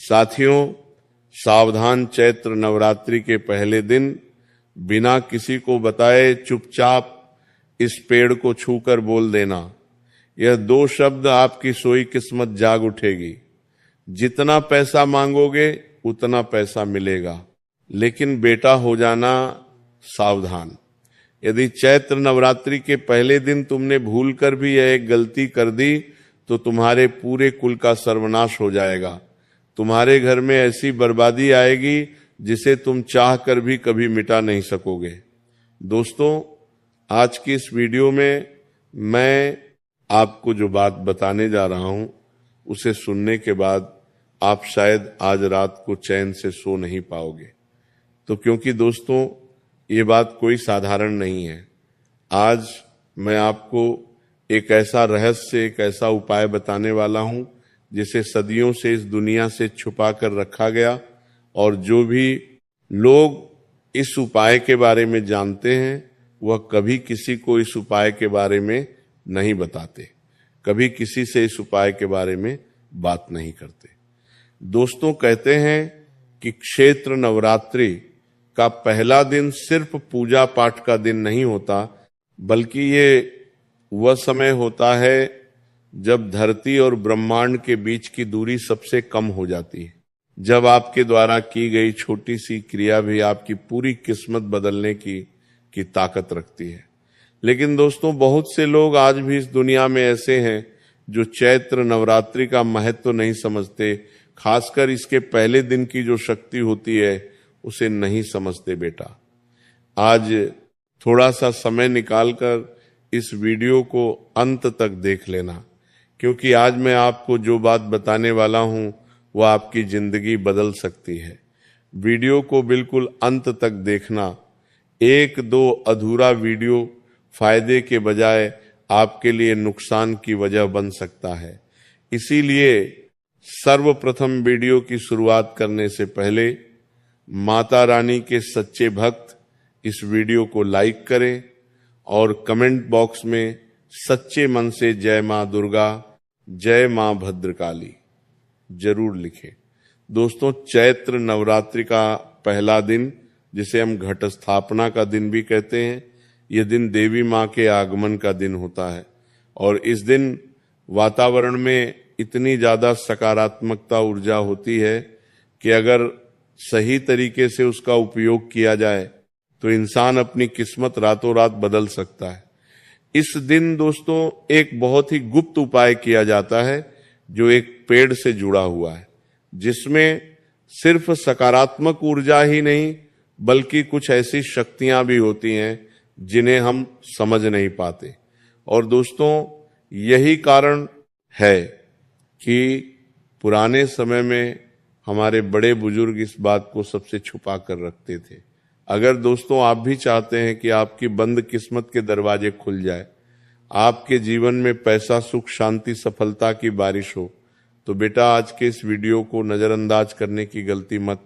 साथियों, सावधान, चैत्र नवरात्रि के पहले दिन बिना किसी को बताए चुपचाप इस पेड़ को छूकर बोल देना। यह 2 शब्द आपकी सोई किस्मत जाग उठेगी। जितना पैसा मांगोगे उतना पैसा मिलेगा, लेकिन बेटा हो जाना सावधान। यदि चैत्र नवरात्रि के पहले दिन तुमने भूलकर भी यह एक गलती कर दी तो तुम्हारे पूरे कुल का सर्वनाश हो जाएगा। तुम्हारे घर में ऐसी बर्बादी आएगी जिसे तुम चाह कर भी कभी मिटा नहीं सकोगे। दोस्तों, आज की इस वीडियो में मैं आपको जो बात बताने जा रहा हूं उसे सुनने के बाद आप शायद आज रात को चैन से सो नहीं पाओगे। तो क्योंकि दोस्तों, ये बात कोई साधारण नहीं है। आज मैं आपको एक ऐसा रहस्य, एक ऐसा उपाय बताने वाला हूं जिसे सदियों से इस दुनिया से छुपा कर रखा गया, और जो भी लोग इस उपाय के बारे में जानते हैं वह कभी किसी को इस उपाय के बारे में नहीं बताते, कभी किसी से इस उपाय के बारे में बात नहीं करते। दोस्तों, कहते हैं कि क्षेत्र नवरात्रि का पहला दिन सिर्फ पूजा पाठ का दिन नहीं होता, बल्कि ये वह समय होता है जब धरती और ब्रह्मांड के बीच की दूरी सबसे कम हो जाती है, जब आपके द्वारा की गई छोटी सी क्रिया भी आपकी पूरी किस्मत बदलने की ताकत रखती है। लेकिन दोस्तों, बहुत से लोग आज भी इस दुनिया में ऐसे हैं जो चैत्र नवरात्रि का महत्व नहीं समझते, खासकर इसके पहले दिन की जो शक्ति होती है उसे नहीं समझते। बेटा, आज थोड़ा सा समय निकालकर इस वीडियो को अंत तक देख लेना, क्योंकि आज मैं आपको जो बात बताने वाला हूं वह आपकी जिंदगी बदल सकती है। वीडियो को बिल्कुल अंत तक देखना। 1-2 अधूरा वीडियो फायदे के बजाय आपके लिए नुकसान की वजह बन सकता है। इसीलिए सर्वप्रथम वीडियो की शुरुआत करने से पहले माता रानी के सच्चे भक्त इस वीडियो को लाइक करें और कमेंट बॉक्स में सच्चे मन से जय मां दुर्गा, जय मां भद्रकाली जरूर लिखें। दोस्तों, चैत्र नवरात्रि का पहला दिन, जिसे हम घट स्थापना का दिन भी कहते हैं, यह दिन देवी मां के आगमन का दिन होता है। और इस दिन वातावरण में इतनी ज्यादा सकारात्मकता ऊर्जा होती है कि अगर सही तरीके से उसका उपयोग किया जाए तो इंसान अपनी किस्मत रातों रात बदल सकता है। इस दिन दोस्तों एक बहुत ही गुप्त उपाय किया जाता है जो एक पेड़ से जुड़ा हुआ है, जिसमें सिर्फ सकारात्मक ऊर्जा ही नहीं बल्कि कुछ ऐसी शक्तियां भी होती हैं जिन्हें हम समझ नहीं पाते। और दोस्तों, यही कारण है कि पुराने समय में हमारे बड़े बुजुर्ग इस बात को सबसे छुपा कर रखते थे। अगर दोस्तों आप भी चाहते हैं कि आपकी बंद किस्मत के दरवाजे खुल जाए, आपके जीवन में पैसा, सुख, शांति, सफलता की बारिश हो, तो बेटा आज के इस वीडियो को नजरअंदाज करने की गलती मत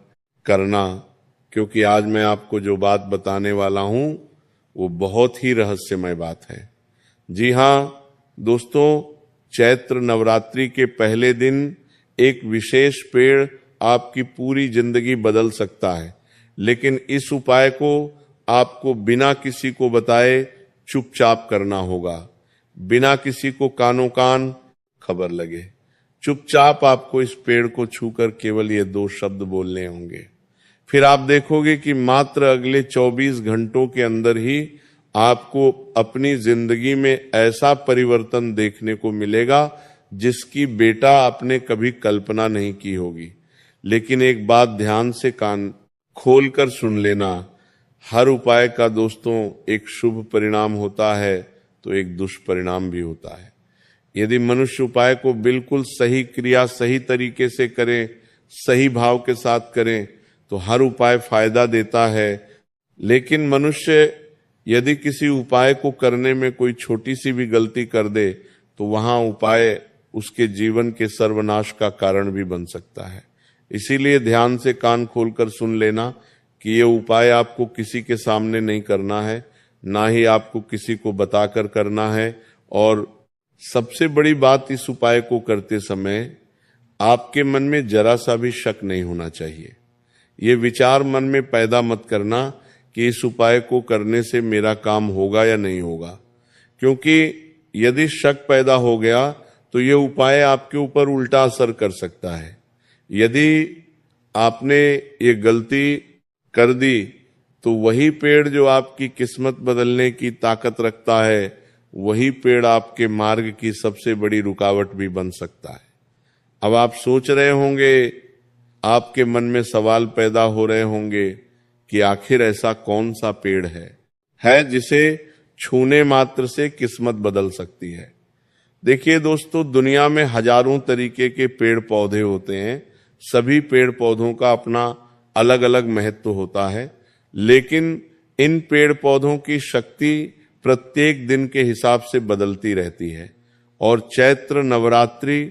करना, क्योंकि आज मैं आपको जो बात बताने वाला हूं वो बहुत ही रहस्यमय बात है। जी हाँ दोस्तों, चैत्र नवरात्रि के पहले दिन एक विशेष पेड़ आपकी पूरी जिंदगी बदल सकता है, लेकिन इस उपाय को आपको बिना किसी को बताए चुपचाप करना होगा। बिना किसी को कानों कान खबर लगे, चुपचाप आपको इस पेड़ को छूकर केवल ये 2 शब्द बोलने होंगे। फिर आप देखोगे कि मात्र अगले 24 घंटों के अंदर ही आपको अपनी जिंदगी में ऐसा परिवर्तन देखने को मिलेगा जिसकी बेटा आपने कभी कल्पना नहीं की होगी। लेकिन एक बात ध्यान से कान खोलकर सुन लेना, हर उपाय का दोस्तों एक शुभ परिणाम होता है तो एक दुष्परिणाम भी होता है। यदि मनुष्य उपाय को बिल्कुल सही क्रिया, सही तरीके से करें, सही भाव के साथ करें तो हर उपाय फायदा देता है। लेकिन मनुष्य यदि किसी उपाय को करने में कोई छोटी सी भी गलती कर दे तो वहां उपाय उसके जीवन के सर्वनाश का कारण भी बन सकता है। इसीलिए ध्यान से कान खोलकर सुन लेना कि ये उपाय आपको किसी के सामने नहीं करना है, ना ही आपको किसी को बताकर करना है। और सबसे बड़ी बात, इस उपाय को करते समय आपके मन में जरा सा भी शक नहीं होना चाहिए। ये विचार मन में पैदा मत करना कि इस उपाय को करने से मेरा काम होगा या नहीं होगा, क्योंकि यदि शक पैदा हो गया तो ये उपाय आपके ऊपर उल्टा असर कर सकता है। यदि आपने ये गलती कर दी तो वही पेड़ जो आपकी किस्मत बदलने की ताकत रखता है, वही पेड़ आपके मार्ग की सबसे बड़ी रुकावट भी बन सकता है। अब आप सोच रहे होंगे, आपके मन में सवाल पैदा हो रहे होंगे कि आखिर ऐसा कौन सा पेड़ है जिसे छूने मात्र से किस्मत बदल सकती है। देखिए दोस्तों, दुनिया में हजारों तरीके के पेड़ पौधे होते हैं। सभी पेड़ पौधों का अपना अलग अलग महत्व होता है, लेकिन इन पेड़ पौधों की शक्ति प्रत्येक दिन के हिसाब से बदलती रहती है। और चैत्र नवरात्रि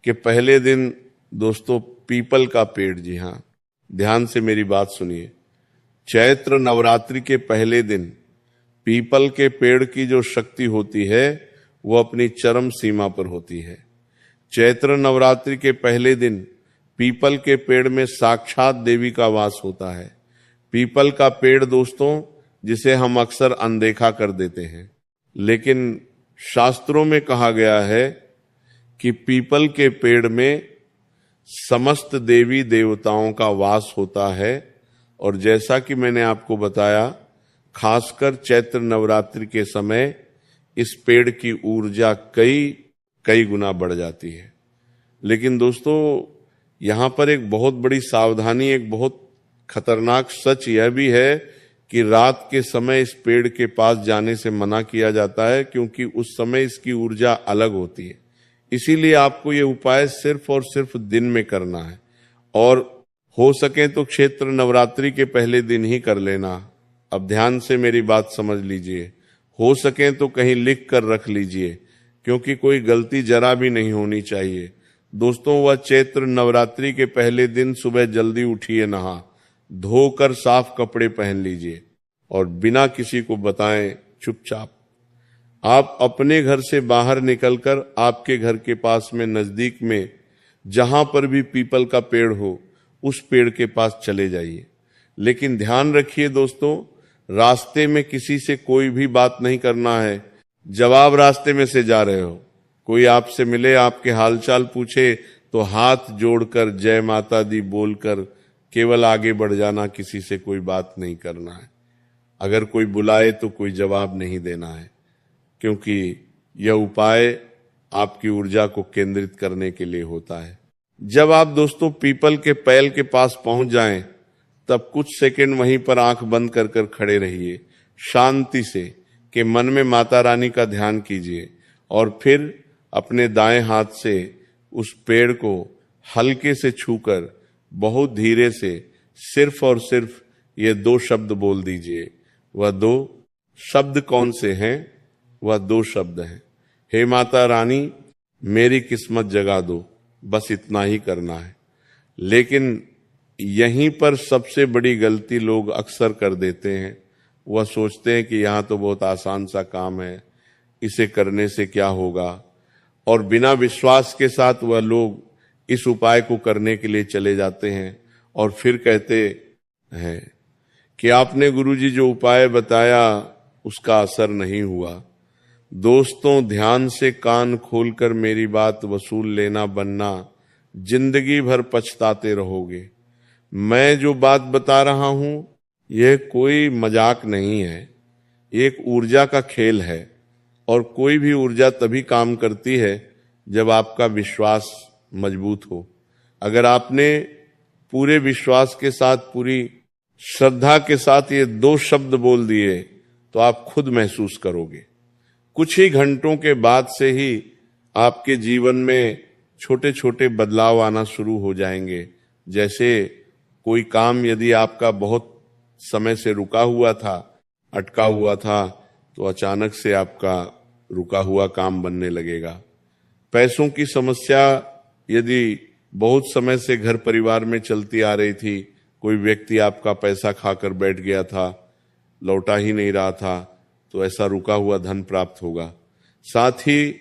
के पहले दिन दोस्तों पीपल का पेड़, जी हाँ, ध्यान से मेरी बात सुनिए, चैत्र नवरात्रि के पहले दिन पीपल के पेड़ की जो शक्ति होती है वो अपनी चरम सीमा पर होती है। चैत्र नवरात्रि के पहले दिन पीपल के पेड़ में साक्षात देवी का वास होता है। पीपल का पेड़ दोस्तों, जिसे हम अक्सर अनदेखा कर देते हैं, लेकिन शास्त्रों में कहा गया है कि पीपल के पेड़ में समस्त देवी देवताओं का वास होता है। और जैसा कि मैंने आपको बताया, खासकर चैत्र नवरात्रि के समय इस पेड़ की ऊर्जा कई गुना बढ़ जाती है। लेकिन दोस्तों, यहाँ पर एक बहुत बड़ी सावधानी, एक बहुत खतरनाक सच यह भी है कि रात के समय इस पेड़ के पास जाने से मना किया जाता है, क्योंकि उस समय इसकी ऊर्जा अलग होती है। इसीलिए आपको ये उपाय सिर्फ और सिर्फ दिन में करना है, और हो सके तो क्षेत्र नवरात्रि के पहले दिन ही कर लेना। अब ध्यान से मेरी बात समझ लीजिए, हो सके तो कहीं लिख कर रख लीजिए, क्योंकि कोई गलती जरा भी नहीं होनी चाहिए। दोस्तों, वह चैत्र नवरात्रि के पहले दिन सुबह जल्दी उठिए, नहा धोकर साफ कपड़े पहन लीजिए और बिना किसी को बताएं चुपचाप आप अपने घर से बाहर निकलकर आपके घर के पास में नजदीक में जहां पर भी पीपल का पेड़ हो, उस पेड़ के पास चले जाइए। लेकिन ध्यान रखिए दोस्तों, रास्ते में किसी से कोई भी बात नहीं करना है। जब आप रास्ते में से जा रहे हो, कोई आपसे मिले, आपके हालचाल पूछे, तो हाथ जोड़कर जय माता दी बोलकर केवल आगे बढ़ जाना, किसी से कोई बात नहीं करना है। अगर कोई बुलाए तो कोई जवाब नहीं देना है, क्योंकि यह उपाय आपकी ऊर्जा को केंद्रित करने के लिए होता है। जब आप दोस्तों पीपल के पैल के पास पहुंच जाएं, तब कुछ सेकंड वहीं पर आंख बंद कर कर खड़े रहिए, शांति से, कि मन में माता रानी का ध्यान कीजिए, और फिर अपने दाएं हाथ से उस पेड़ को हल्के से छूकर बहुत धीरे से सिर्फ और सिर्फ ये 2 शब्द बोल दीजिए। वह 2 शब्द कौन से हैं? वह 2 शब्द हैं, हे माता रानी मेरी किस्मत जगा दो। बस इतना ही करना है। लेकिन यहीं पर सबसे बड़ी गलती लोग अक्सर कर देते हैं। वह सोचते हैं कि यहाँ तो बहुत आसान सा काम है, इसे करने से क्या होगा, और बिना विश्वास के साथ वह लोग इस उपाय को करने के लिए चले जाते हैं और फिर कहते हैं कि आपने गुरुजी जो उपाय बताया उसका असर नहीं हुआ। दोस्तों, ध्यान से कान खोलकर मेरी बात वसूल लेना बनना, जिंदगी भर पछताते रहोगे। मैं जो बात बता रहा हूं यह कोई मजाक नहीं है, एक ऊर्जा का खेल है, और कोई भी ऊर्जा तभी काम करती है जब आपका विश्वास मजबूत हो। अगर आपने पूरे विश्वास के साथ, पूरी श्रद्धा के साथ ये 2 शब्द बोल दिए तो आप खुद महसूस करोगे। कुछ ही घंटों के बाद से ही आपके जीवन में छोटे छोटे बदलाव आना शुरू हो जाएंगे। जैसे कोई काम यदि आपका बहुत समय से रुका हुआ था, अटका हुआ था, तो अचानक से आपका रुका हुआ काम बनने लगेगा। पैसों की समस्या यदि बहुत समय से घर परिवार में चलती आ रही थी, कोई व्यक्ति आपका पैसा खाकर बैठ गया था, लौटा ही नहीं रहा था, तो ऐसा रुका हुआ धन प्राप्त होगा। साथ ही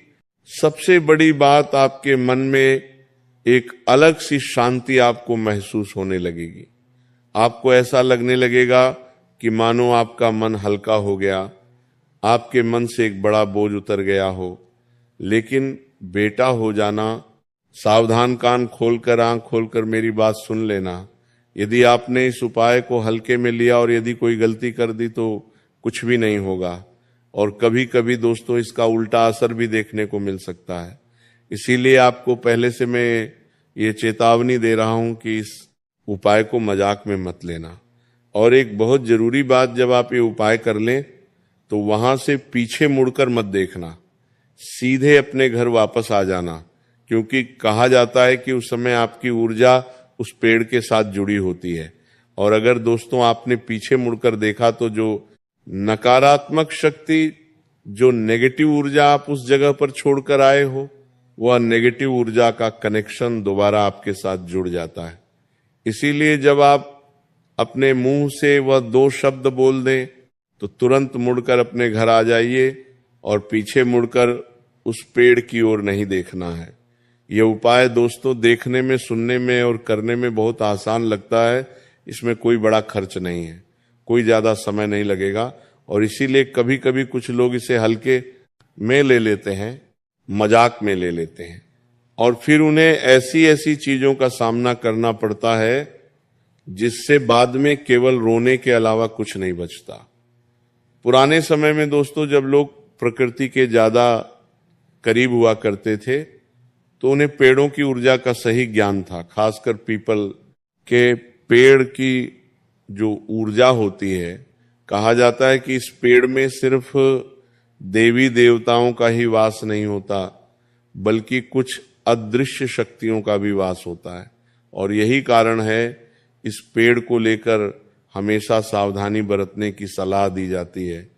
सबसे बड़ी बात, आपके मन में एक अलग सी शांति आपको महसूस होने लगेगी। आपको ऐसा लगने लगेगा कि मानो आपका मन हल्का हो गया, आपके मन से एक बड़ा बोझ उतर गया हो। लेकिन बेटा हो जाना, सावधान कान खोलकर आंख खोलकर मेरी बात सुन लेना। यदि आपने इस उपाय को हल्के में लिया और यदि कोई गलती कर दी तो कुछ भी नहीं होगा, और कभी कभी दोस्तों इसका उल्टा असर भी देखने को मिल सकता है। इसीलिए आपको पहले से मैं ये चेतावनी दे रहा हूं कि इस उपाय को मजाक में मत लेना। और एक बहुत जरूरी बात, जब आप ये उपाय कर लें तो वहां से पीछे मुड़कर मत देखना, सीधे अपने घर वापस आ जाना, क्योंकि कहा जाता है कि उस समय आपकी ऊर्जा उस पेड़ के साथ जुड़ी होती है। और अगर दोस्तों आपने पीछे मुड़कर देखा तो जो नकारात्मक शक्ति, जो नेगेटिव ऊर्जा आप उस जगह पर छोड़कर आए हो, वह नेगेटिव ऊर्जा का कनेक्शन दोबारा आपके साथ जुड़ जाता है। इसीलिए जब आप अपने मुंह से वह 2 शब्द बोल दें तो तुरंत मुड़कर अपने घर आ जाइए और पीछे मुड़कर उस पेड़ की ओर नहीं देखना है। यह उपाय दोस्तों देखने में, सुनने में और करने में बहुत आसान लगता है। इसमें कोई बड़ा खर्च नहीं है, कोई ज्यादा समय नहीं लगेगा। और इसीलिए कभी कभी कुछ लोग इसे हल्के में ले लेते हैं, मजाक में ले लेते हैं, और फिर उन्हें ऐसी ऐसी चीजों का सामना करना पड़ता है जिससे बाद में केवल रोने के अलावा कुछ नहीं बचता। पुराने समय में दोस्तों जब लोग प्रकृति के ज्यादा करीब हुआ करते थे तो उन्हें पेड़ों की ऊर्जा का सही ज्ञान था। खासकर पीपल के पेड़ की जो ऊर्जा होती है, कहा जाता है कि इस पेड़ में सिर्फ देवी देवताओं का ही वास नहीं होता, बल्कि कुछ अदृश्य शक्तियों का भी वास होता है। और यही कारण है इस पेड़ को लेकर हमेशा सावधानी बरतने की सलाह दी जाती है।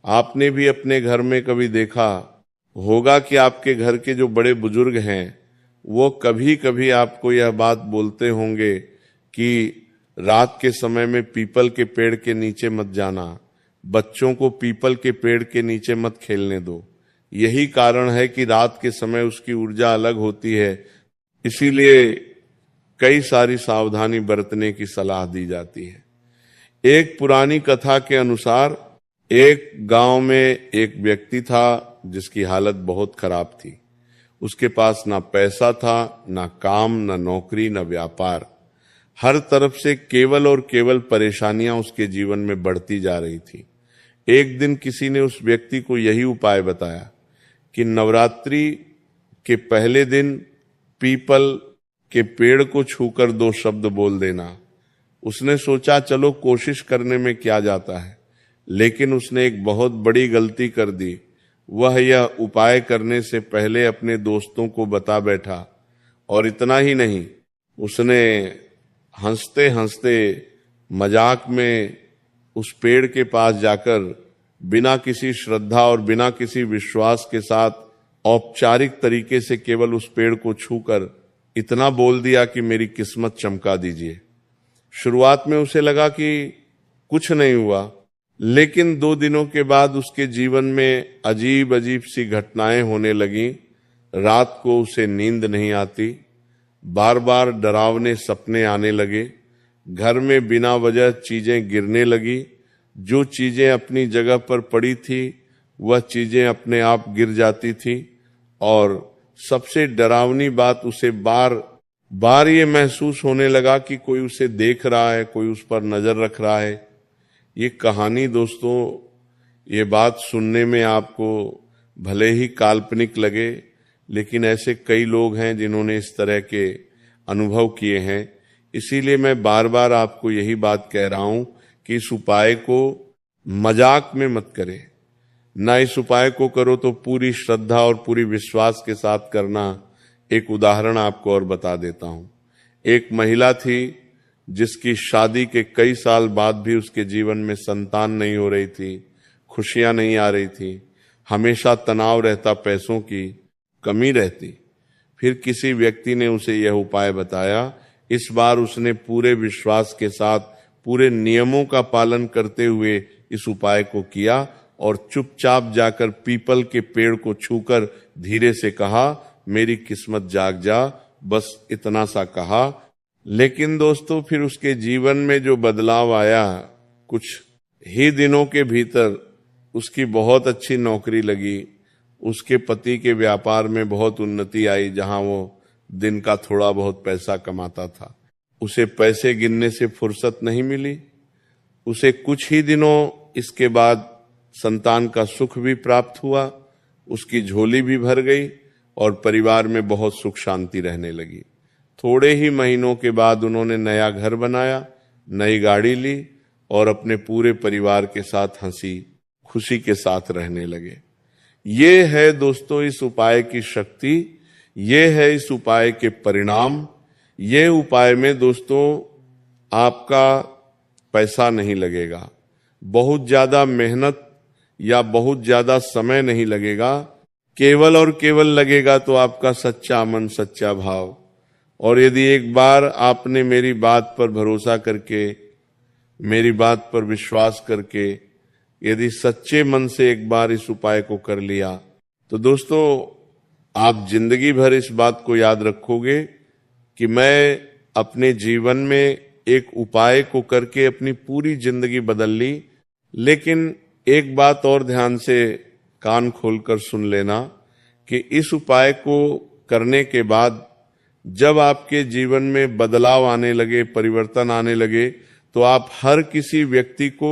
आपने भी अपने घर में कभी देखा होगा कि आपके घर के जो बड़े बुजुर्ग हैं वो कभी कभी आपको यह बात बोलते होंगे कि रात के समय में पीपल के पेड़ के नीचे मत जाना, बच्चों को पीपल के पेड़ के नीचे मत खेलने दो। यही कारण है कि रात के समय उसकी ऊर्जा अलग होती है, इसीलिए कई सारी सावधानी बरतने की सलाह दी जाती है। एक पुरानी कथा के अनुसार एक गांव में एक व्यक्ति था जिसकी हालत बहुत खराब थी। उसके पास ना पैसा था, ना काम, ना नौकरी, ना व्यापार। हर तरफ से केवल और केवल परेशानियां उसके जीवन में बढ़ती जा रही थी। एक दिन किसी ने उस व्यक्ति को यही उपाय बताया कि नवरात्रि के पहले दिन पीपल के पेड़ को छूकर 2 शब्द बोल देना। उसने सोचा चलो कोशिश करने में क्या जाता है, लेकिन उसने एक बहुत बड़ी गलती कर दी। वह यह उपाय करने से पहले अपने दोस्तों को बता बैठा, और इतना ही नहीं, उसने हंसते हंसते मजाक में उस पेड़ के पास जाकर बिना किसी श्रद्धा और बिना किसी विश्वास के साथ औपचारिक तरीके से केवल उस पेड़ को छूकर इतना बोल दिया कि मेरी किस्मत चमका दीजिए। शुरुआत में उसे लगा कि कुछ नहीं हुआ, लेकिन 2 दिनों के बाद उसके जीवन में अजीब अजीब सी घटनाएं होने लगी। रात को उसे नींद नहीं आती, बार बार डरावने सपने आने लगे, घर में बिना वजह चीजें गिरने लगी, जो चीजें अपनी जगह पर पड़ी थी वह चीजें अपने आप गिर जाती थी, और सबसे डरावनी बात, उसे बार बार ये महसूस होने लगा कि कोई उसे देख रहा है, कोई उस पर नजर रख रहा है। ये कहानी दोस्तों, ये बात सुनने में आपको भले ही काल्पनिक लगे, लेकिन ऐसे कई लोग हैं जिन्होंने इस तरह के अनुभव किए हैं। इसीलिए मैं बार बार आपको यही बात कह रहा हूं कि इस उपाय को मजाक में मत करें, ना इस उपाय को करो तो पूरी श्रद्धा और पूरी विश्वास के साथ करना। एक उदाहरण आपको और बता देता हूं। एक महिला थी जिसकी शादी के कई साल बाद भी उसके जीवन में संतान नहीं हो रही थी, खुशियां नहीं आ रही थी, हमेशा तनाव रहता, पैसों की कमी रहती। फिर किसी व्यक्ति ने उसे यह उपाय बताया। इस बार उसने पूरे विश्वास के साथ, पूरे नियमों का पालन करते हुए इस उपाय को किया और चुपचाप जाकर पीपल के पेड़ को छूकर धीरे से कहा, मेरी किस्मत जाग जा बस इतना सा कहा। लेकिन दोस्तों फिर उसके जीवन में जो बदलाव आया, कुछ ही दिनों के भीतर उसकी बहुत अच्छी नौकरी लगी, उसके पति के व्यापार में बहुत उन्नति आई, जहां वो दिन का थोड़ा बहुत पैसा कमाता था। उसे पैसे गिनने से फुर्सत नहीं मिली। उसे कुछ ही दिनों इसके बाद संतान का सुख भी प्राप्त हुआ, उसकी झोली भी भर गई और परिवार में बहुत सुख शांति रहने लगी। थोड़े ही महीनों के बाद उन्होंने नया घर बनाया, नई गाड़ी ली और अपने पूरे परिवार के साथ हंसी खुशी के साथ रहने लगे। ये है दोस्तों इस उपाय की शक्ति, ये है इस उपाय के परिणाम। ये उपाय में दोस्तों आपका पैसा नहीं लगेगा, बहुत ज्यादा मेहनत या बहुत ज्यादा समय नहीं लगेगा, केवल और केवल लगेगा तो आपका सच्चा मन, सच्चा भाव। और यदि एक बार आपने मेरी बात पर भरोसा करके, मेरी बात पर विश्वास करके, यदि सच्चे मन से एक बार इस उपाय को कर लिया, तो दोस्तों आप जिंदगी भर इस बात को याद रखोगे कि मैं अपने जीवन में एक उपाय को करके अपनी पूरी जिंदगी बदल ली। लेकिन एक बात और ध्यान से कान खोलकर सुन लेना कि इस उपाय को करने के बाद जब आपके जीवन में बदलाव आने लगे, परिवर्तन आने लगे, तो आप हर किसी व्यक्ति को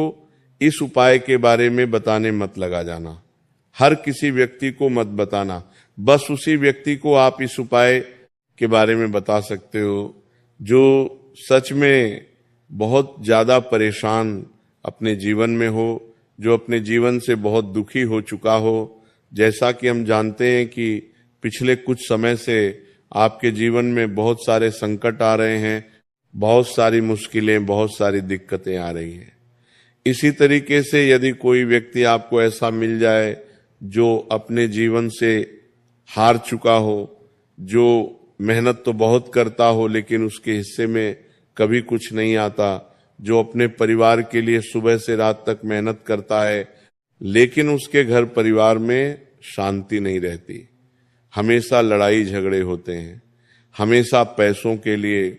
इस उपाय के बारे में बताने मत लगा जाना। हर किसी व्यक्ति को मत बताना, बस उसी व्यक्ति को आप इस उपाय के बारे में बता सकते हो जो सच में बहुत ज्यादा परेशान अपने जीवन में हो, जो अपने जीवन से बहुत दुखी हो चुका हो। जैसा कि हम जानते हैं कि पिछले कुछ समय से आपके जीवन में बहुत सारे संकट आ रहे हैं, बहुत सारी मुश्किलें, बहुत सारी दिक्कतें आ रही हैं। इसी तरीके से यदि कोई व्यक्ति आपको ऐसा मिल जाए जो अपने जीवन से हार चुका हो, जो मेहनत तो बहुत करता हो लेकिन उसके हिस्से में कभी कुछ नहीं आता, जो अपने परिवार के लिए सुबह से रात तक मेहनत करता है लेकिन उसके घर परिवार में शांति नहीं रहती, हमेशा लड़ाई झगड़े होते हैं, हमेशा पैसों के लिए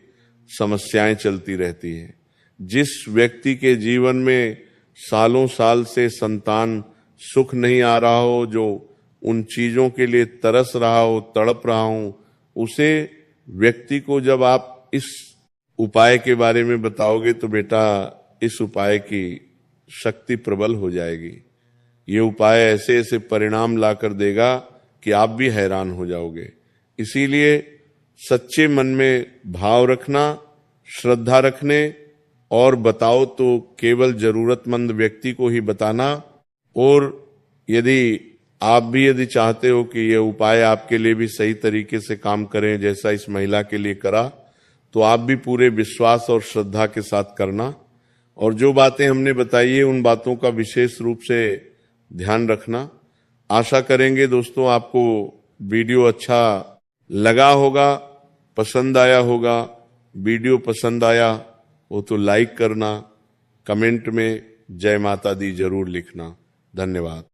समस्याएं चलती रहती हैं। जिस व्यक्ति के जीवन में सालों साल से संतान सुख नहीं आ रहा हो, जो उन चीजों के लिए तरस रहा हो, तड़प रहा हो, उसे व्यक्ति को जब आप इस उपाय के बारे में बताओगे तो बेटा इस उपाय की शक्ति प्रबल हो जाएगी। ये उपाय ऐसे ऐसे परिणाम लाकर देगा कि आप भी हैरान हो जाओगे। इसीलिए सच्चे मन में भाव रखना, श्रद्धा रखने, और बताओ तो केवल जरूरतमंद व्यक्ति को ही बताना। और यदि आप भी यदि चाहते हो कि यह उपाय आपके लिए भी सही तरीके से काम करें जैसा इस महिला के लिए करा, तो आप भी पूरे विश्वास और श्रद्धा के साथ करना। और जो बातें हमने बताई है उन बातों का विशेष रूप से ध्यान रखना। आशा करेंगे दोस्तों आपको वीडियो अच्छा लगा होगा, पसंद आया होगा। वीडियो पसंद आया वो तो लाइक करना, कमेंट में जय माता दी जरूर लिखना। धन्यवाद।